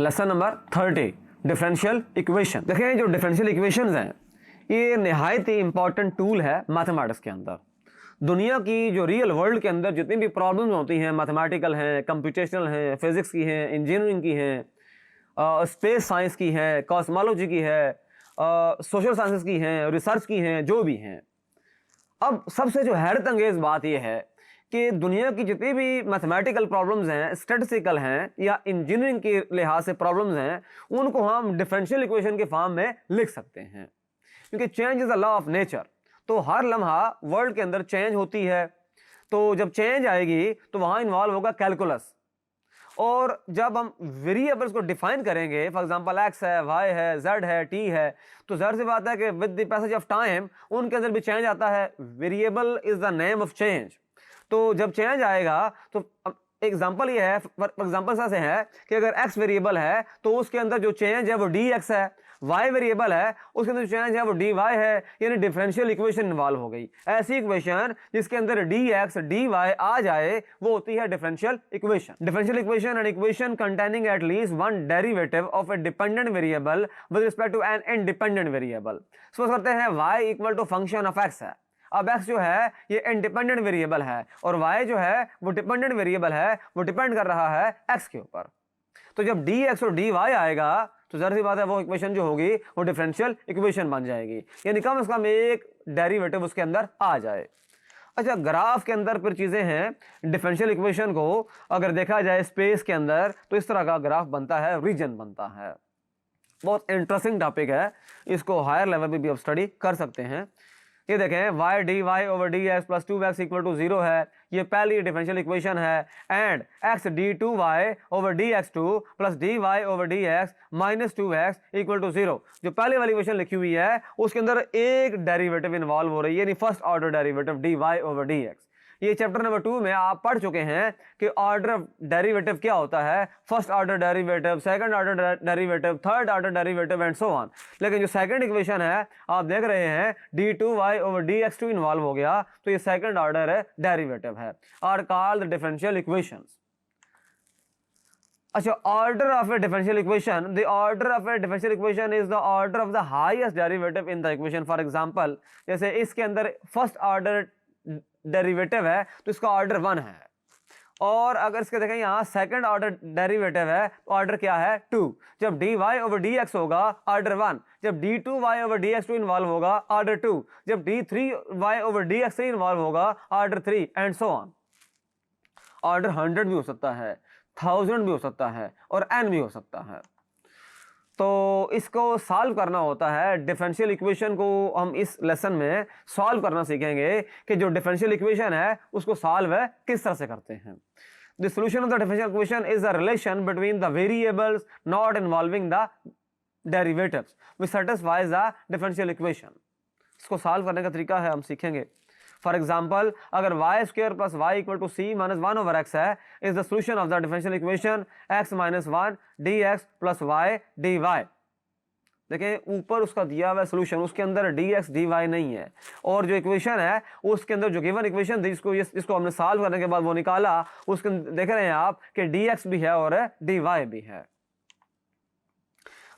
Lesson number 30 differential equation. देखें जो differential equations हैं ये नहायत ही इंपॉर्टेंट टूल है मैथमेटिक्स के अंदर। दुनिया की जो रियल वर्ल्ड के अंदर जितनी भी प्रॉब्लम्स होती हैं, मैथमेटिकल हैं, कंप्यूटेशनल हैं, फिजिक्स की हैं, इंजीनियरिंग की हैं, स्पेस साइंस की है, कॉस्मोलॉजी की है, सोशल साइंसेस की हैं, रिसर्च की हैं, जो भी हैं। अब सबसे जो हैरत अंगेज बात यह है कि दुनिया की जितनी भी मैथमेटिकल प्रॉब्लम्स हैं, स्टैटिस्टिकल हैं या इंजीनियरिंग के लिहाज से प्रॉब्लम्स हैं, उनको हम डिफरेंशियल इक्वेशन के फॉर्म में लिख सकते हैं, क्योंकि change is a law of nature. तो हर लम्हा वर्ल्ड के अंदर चेंज होती है, तो जब चेंज आएगी तो वहां इन्वॉल्व होगा कैलकुलस। और जब हम वेरिएबल्स को डिफाइन करेंगे, फॉर एग्जांपल एक्स है, वाई है, जेड है, टी है, तो जाहिर सी बात है कि with the passage of time उनके अंदर भी चेंज आता है। Variable is the name of change. तो जब चेंज आएगा तो एग्जांपल ये है, फॉर एग्जांपल से है कि अगर एक्स वेरिएबल है तो उसके अंदर जो चेंज है वो डी एक्स है, वाई वेरिएबल है उसके अंदर जो चेंज है वो डी वाई है, यानी डिफरेंशियल इक्वेशन इन्वॉल्व हो गई। ऐसी इक्वेशन जिसके अंदर डी एक्स डी वाई आ जाए वो होती है differential equation. Differential equation an equation containing at least one derivative of a dependent variable with respect to an independent variable. Suppose करते हैं Y equal to function of X है। अब x जो है ये इंडिपेंडेंट वेरिएबल है और y जो है वो डिपेंडेंट वेरिएबल है, वो डिपेंड कर रहा है x के ऊपर। तो जब dx और dy आएगा तो जाहिर सी बात है वो इक्वेशन जो होगी वो डिफरेंशियल इक्वेशन बन जाएगी, यानी कम से कम एक डेरिवेटिव उसके अंदर आ जाए। अच्छा, ग्राफ के अंदर फिर चीजें हैं। डिफरेंशियल इक्वेशन को अगर देखा जाए स्पेस के अंदर तो इस तरह का ग्राफ बनता है, रीजन बनता है। बहुत इंटरेस्टिंग टॉपिक है, इसको हायर लेवल पे भी आप स्टडी कर सकते हैं। ये देखें Y D Y over D x plus 2x equal to 0 है, ये पहली डिफरेंशियल इक्वेशन है। And X D 2y over D X 2 plus D Y over D X minus 2x equal to 0, जो पहली वाली इक्वेशन लिखी हुई है उसके अंदर एक डेरिवेटिव इन्वॉल्व हो रही है, यानी first order derivative D Y over D X. ये चैप्टर नंबर 2 में आप पढ़ चुके हैं कि ऑर्डर डेरिवेटिव क्या होता है, first order derivative, second order derivative, third order derivative and so on. लेकिन जो सेकंड इक्वेशन है आप देख रहे हैं d2y ओवर dx2 इन्वॉल्व हो गया, तो ये सेकंड ऑर्डर है डेरिवेटिव है, आर कॉल्ड डिफरेंशियल इक्वेशंस। अच्छा, order of A differential equation, the order of A differential equation is the order of the highest derivative in the equation. For example जैसे इसके अंदर फर्स्ट ऑर्डर डेरिवेटिव है तो इसका order 1 है, और अगर इसके देखें यहाँ सेकंड ऑर्डर डेरिवेटिव है तो ऑर्डर क्या है 2। जब dy ओवर dx होगा ऑर्डर 1, जब d2y ओवर dx2 इन्वॉल्व होगा ऑर्डर 2, जब d3y ओवर dx3 इन्वॉल्व होगा order 3 and so on. Order 100 भी हो सकता है, 1000 भी हो सकता है और n भी हो सकता है। तो इसको सॉल्व करना होता है। डिफरेंशियल इक्वेशन को हम इस लेसन में सॉल्व करना सीखेंगे कि जो डिफरेंशियल इक्वेशन है उसको सॉल्व है किस तरह से करते हैं। The solution of the differential equation is the relation between the variables not involving the derivatives which satisfies the differential equation. इसको सॉल्व करने का तरीका है हम सीखेंगे। फॉर एग्जाम्पल अगर y square plus y equal to c minus 1 over x है, is the solution of the differential equation x minus 1 d x plus y D y. देखें ऊपर उसका दिया हुआ सोल्यूशन, उसके अंदर डी एक्स डी वाई नहीं है, और जो इक्वेशन है उसके अंदर जो गिवन इक्वेशन थी जिसको हमने सॉल्व करने के बाद वो निकाला, उसके देख रहे हैं आप कि डी एक्स भी है और डी वाई भी है।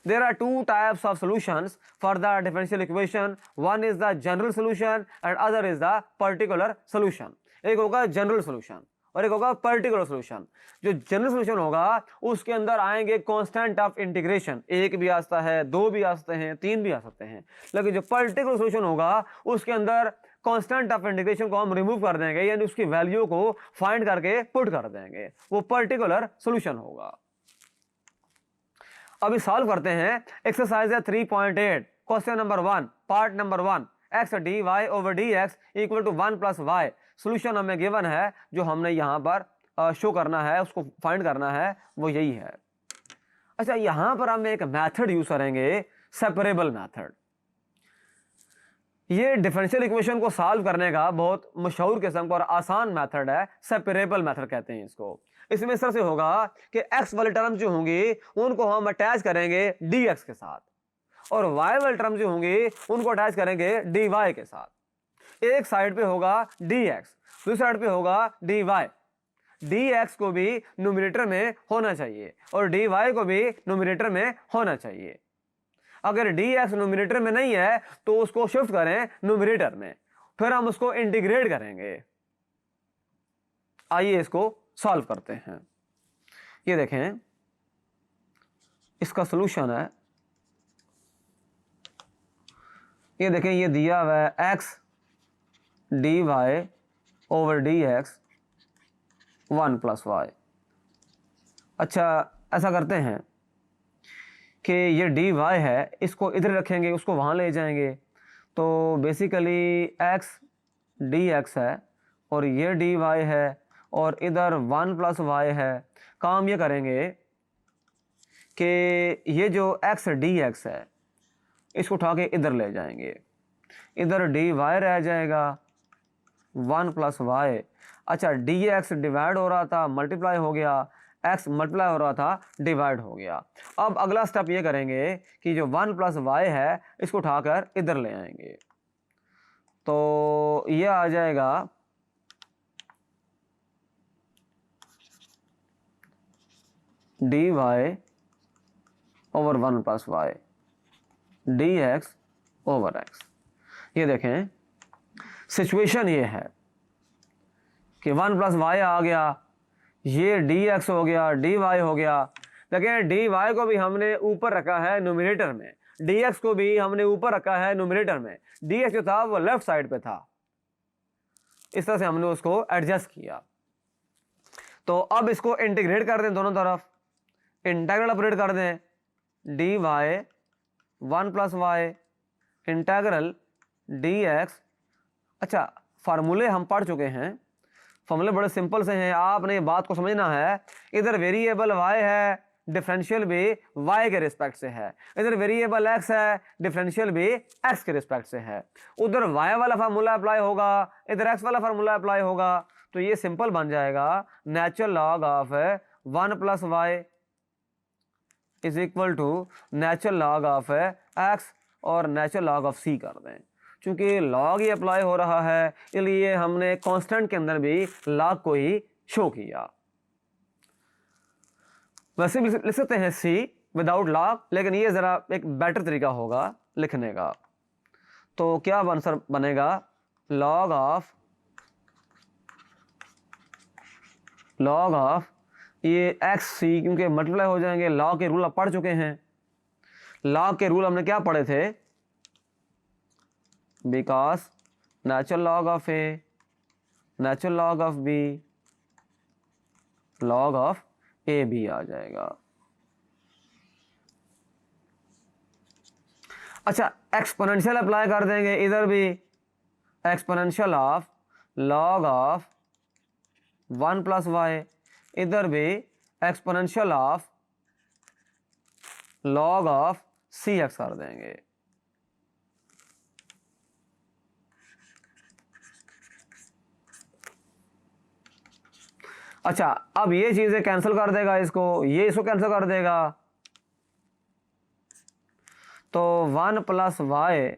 There are two types of solutions for the differential equation. One is the general solution and other is the particular solution. एक होगा जनरल सॉल्यूशन और एक होगा पर्टिकुलर सॉल्यूशन। जो जनरल सॉल्यूशन होगा उसके अंदर आएंगे कांस्टेंट ऑफ इंटीग्रेशन, एक भी आ सकता है, दो भी आ सकते हैं, तीन भी आ सकते हैं। लेकिन जो पर्टिकुलर सॉल्यूशन होगा उसके अंदर कांस्टेंट ऑफ इंटीग्रेशन को हम रिमूव कर देंगे, यानी उसकी वैल्यू को फाइंड करके पुट कर देंगे, वो पर्टिकुलर सॉल्यूशन होगा। अभी सॉल्व करते हैं। एक्सरसाइज है 3.8, question number 1, part number 1, X D Y over D X equal to 1 plus Y. Solution हमें गिवन है, जो हमने यहां पर शो करना है, उसको फाइंड करना है, वो यही है। अच्छा, यहां पर हम एक मेथड यूज करेंगे, सेपरेबल मेथड। ये डिफरेंशियल इक्वेशन को सॉल्व करने का बहुत मशहूर किस्म का और आसान मेथड है, सेपरेबल मेथड कहते हैं इसको। इसमें इस तरह से होगा कि x वाले टर्म जो होंगी उनको हम अटैच करेंगे dx के साथ, और y वाले टर्म जो होंगी उनको अटैच करेंगे dy के साथ। एक साइड पे होगा dx, दूसरी साइड पे होगा dy। डी एक्स को भी न्यूमरेटर में होना चाहिए और डी वाई को भी न्यूमरेटर में होना चाहिए। अगर डी एक्स न्यूमरेटर में नहीं है तो उसको शिफ्ट करें न्यूमरेटर में, फिर हम उसको इंटीग्रेट करेंगे। आइए इसको सॉल्व करते हैं। ये देखें, इसका सॉल्यूशन है, ये देखें, ये दिया हुआ है X D Y over D X 1 + y। अच्छा, ऐसा करते हैं कि ये डी वाई है, इसको इधर रखेंगे, उसको वहाँ ले जाएंगे, तो बेसिकली एक्स डी एक्स है और ये डी वाई है और इधर 1 + y है। काम ये करेंगे कि ये जो एक्स डी एक्स है इसको उठा के इधर ले जाएंगे, इधर डी वाई रह जाएगा 1 + y। अच्छा, डी एक्स डिवाइड हो रहा था, मल्टीप्लाई हो गया, एक्स मल्टीप्लाई हो रहा था, डिवाइड हो गया। अब अगला स्टेप ये करेंगे कि जो 1 + y है इसको उठाकर इधर ले आएंगे, तो ये आ जाएगा D Y over 1 + y D X over X. ये देखें, सिचुएशन ये है कि 1 + y आ गया, ये डी एक्स हो गया, डी वाई हो गया। देखें, डी वाई को भी हमने ऊपर रखा है न्यूमरेटर में, डी एक्स को भी हमने ऊपर रखा है न्यूमरेटर में। डी एक्स जो था वो लेफ्ट साइड पे था, इस तरह से हमने उसको एडजस्ट किया। तो अब इसको इंटीग्रेट कर दें, दोनों तरफ इंटीग्रल ऑपरेट कर दें, D Y 1 + y integral D X. अच्छा, फार्मूले हम पढ़ चुके हैं, फार्मूले बड़े सिंपल से हैं, आपने बात को समझना है। इधर वेरिएबल y है, डिफरेंशियल भी y के रिस्पेक्ट से है, इधर वेरिएबल x है, डिफरेंशियल भी x के रिस्पेक्ट से है। उधर y वाला फार्मूला अप्लाई होगा, इधर x वाला फार्मूला अप्लाई होगा, तो ये सिंपल बन जाएगा natural log of 1 + y is equal to natural log of x और नेचुरल लॉग ऑफ c कर दें। चूंकि लॉग ही अप्लाई हो रहा है इसलिए हमने कांस्टेंट के अंदर भी लॉग को ही शो किया। वैसे भी लिख सकते हैं c विदाउट लॉग, लेकिन ये जरा एक बेटर तरीका होगा लिखने का। तो क्या आंसर बनेगा, लॉग ऑफ ये एक्स सी, क्योंकि मल्टीप्लाई हो जाएंगे। लॉग के रूल आप पढ़ चुके हैं, लॉग के रूल हमने क्या पढ़े थे, because natural log of a natural log of b log of a b आ जाएगा। अच्छा, एक्सपोनेंशियल अप्लाई कर देंगे, इधर भी exponential of log of 1 + y, इधर भी exponential of log of c x कर देंगे। अच्छा, अब ये चीजें कैंसिल कर देगा, इसको ये इसको कैंसिल कर देगा, तो 1 + y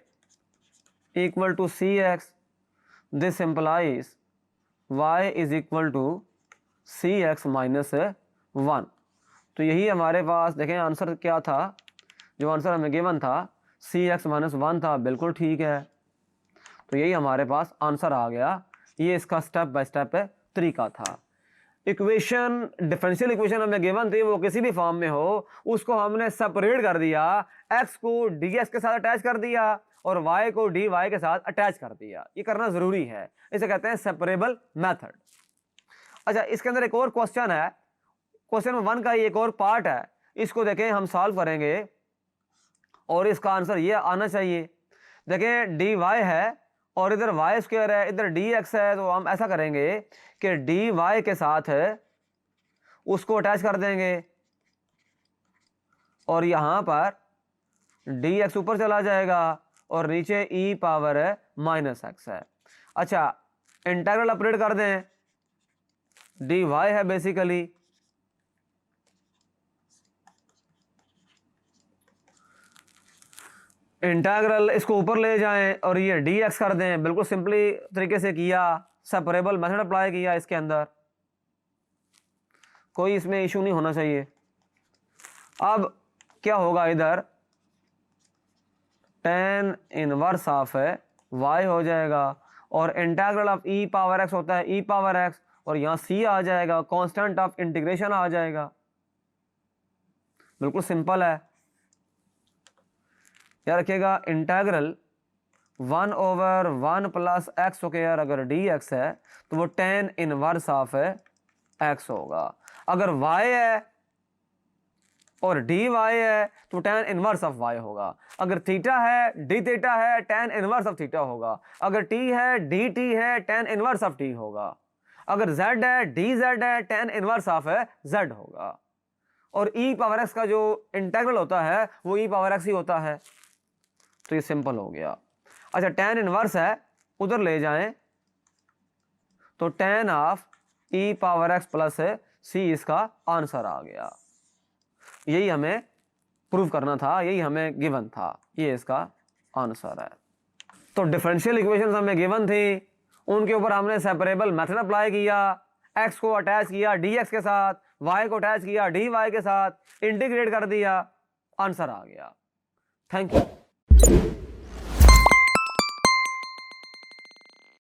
equal to C X. This implies y is equal to C X minus 1। तो यही हमारे पास, देखें आंसर क्या था, जो आंसर हमें गिवन था सी एक्स माइनस 1 था, बिल्कुल ठीक है। तो यही हमारे पास आंसर आ गया। ये इसका स्टेप बाय स्टेप तरीका था। इक्वेशन, डिफरेंशियल इक्वेशन हमें गिवन थी, वो किसी भी फॉर्म में हो, उसको हमने सेपरेट कर दिया, x को dx के साथ अटैच कर दिया और y को dy के साथ अटैच कर दिया। ये करना जरूरी है, इसे कहते हैं सेपरेबल मेथड। अच्छा, इसके अंदर एक और क्वेश्चन है, क्वेश्चन नंबर 1 का ये एक और पार्ट है, इसको देखें, हम सॉल्व करेंगे और इसका आंसर ये आना चाहिए। देखें, dy है और इधर y² है, इधर dx है, तो हम ऐसा करेंगे कि dy के साथ उसको अटैच कर देंगे और यहां पर dx ऊपर चला जाएगा और नीचे e⁻−x है। अच्छा, इंटीग्रल ऑपरेट कर दें, dy है बेसिकली, इंटीग्रल इसको ऊपर ले जाएं और ये dx कर दें। बिल्कुल सिंपली तरीके से किया, सेपरेबल मेथड अप्लाई किया इसके अंदर। कोई इसमें इशू नहीं होना चाहिए। अब क्या होगा, इधर tan इनवर्स ऑफ है y हो जाएगा, और integral of e power x होता है e पावर x, और यहाँ c आ जाएगा, कांस्टेंट ऑफ इंटीग्रेशन आ जाएगा। बिल्कुल सिंपल है। क्या रखिएगा, इंटीग्रल 1/1 प्लस एक्स स्क्वायर अगर dx है तो वो tan इनवर्स ऑफ है x होगा। अगर y है और dy है तो tan इनवर्स ऑफ y होगा। अगर थीटा है d थीटा है tan इनवर्स ऑफ थीटा होगा। अगर t है dt है tan इनवर्स ऑफ t होगा। अगर z है dz है tan इनवर्स ऑफ है z होगा। और e पावर x का जो इंटीग्रल होता है वो e पावर x ही होता है। तो ये सिंपल हो गया। अच्छा, tan इनवर्स है उधर ले जाएं तो tan of e power x plus c इसका आंसर आ गया। यही हमें प्रूव करना था, यही हमें गिवन था, ये इसका आंसर है। तो डिफरेंशियल इक्वेशंस हमें गिवन थी, उनके ऊपर हमने सेपरेबल मेथड अप्लाई किया, x को अटैच किया dx के साथ, y को अटैच किया dy के साथ, इंटीग्रेट कर दिया, आंसर आ गया। Thank you.